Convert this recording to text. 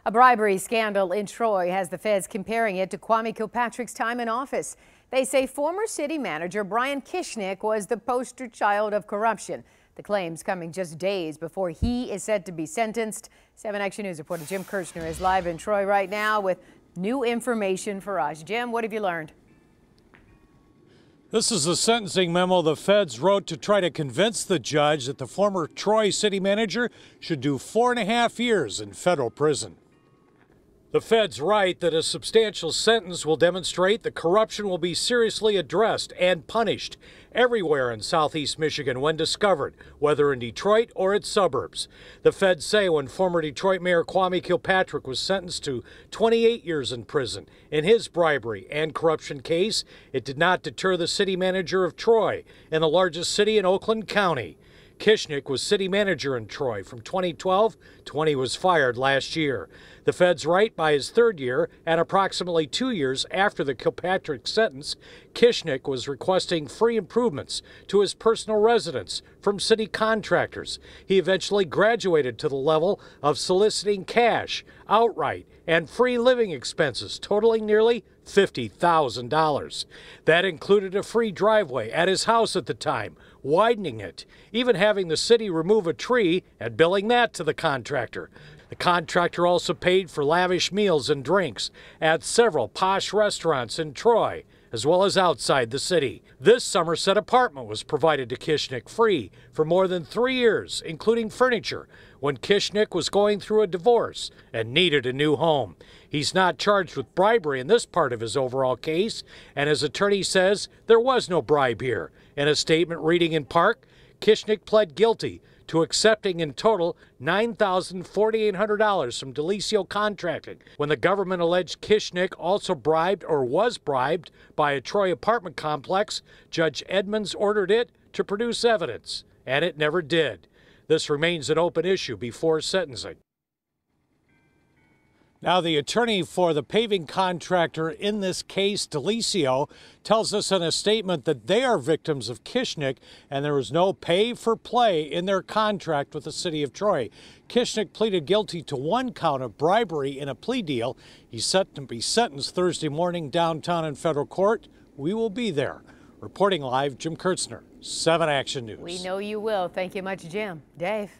A bribery scandal in Troy has the feds comparing it to Kwame Kilpatrick's time in office. They say former city manager Brian Kishnick was the poster child of corruption. The claims coming just days before he is set to be sentenced. 7 Action News reporter Jim Kirchner is live in Troy right now with new information for us. Jim, what have you learned? This is the sentencing memo the feds wrote to try to convince the judge that the former Troy city manager should do 4.5 years in federal prison. The feds write that a substantial sentence will demonstrate that corruption will be seriously addressed and punished everywhere in southeast Michigan when discovered, whether in Detroit or its suburbs. The feds say when former Detroit Mayor Kwame Kilpatrick was sentenced to 28 years in prison in his bribery and corruption case, it did not deter the city manager of Troy, in the largest city in Oakland County. Kishnick was city manager in Troy from 2012 to when he was fired last year. The feds write by his third year and approximately 2 years after the Kilpatrick sentence, Kishnick was requesting free improvements to his personal residence from city contractors. He eventually graduated to the level of soliciting cash, outright, and free living expenses totaling nearly $50,000. That included a free driveway at his house at the time, widening it, even having the city remove a tree and billing that to the contractor. The contractor also paid for lavish meals and drinks at several posh restaurants in Troy, as well as outside the city. This Somerset apartment was provided to Kishnick free for more than 3 years, including furniture, when Kishnick was going through a divorce and needed a new home. He's not charged with bribery in this part of his overall case, and his attorney says there was no bribe here. In a statement reading in part, Kishnick pled guilty to accepting in total $9,400 from Delisio Contracting. When the government alleged Kishnick also bribed or was bribed by a Troy apartment complex, Judge Edmonds ordered it to produce evidence, and it never did. This remains an open issue before sentencing. Now, the attorney for the paving contractor in this case, Delisio, tells us in a statement that they are victims of Kishnick and there was no pay for play in their contract with the city of Troy. Kishnick pleaded guilty to 1 count of bribery in a plea deal. He's set to be sentenced Thursday morning downtown in federal court. We will be there. Reporting live, Jim Kirchner, 7 Action News. We know you will. Thank you much, Jim. Dave.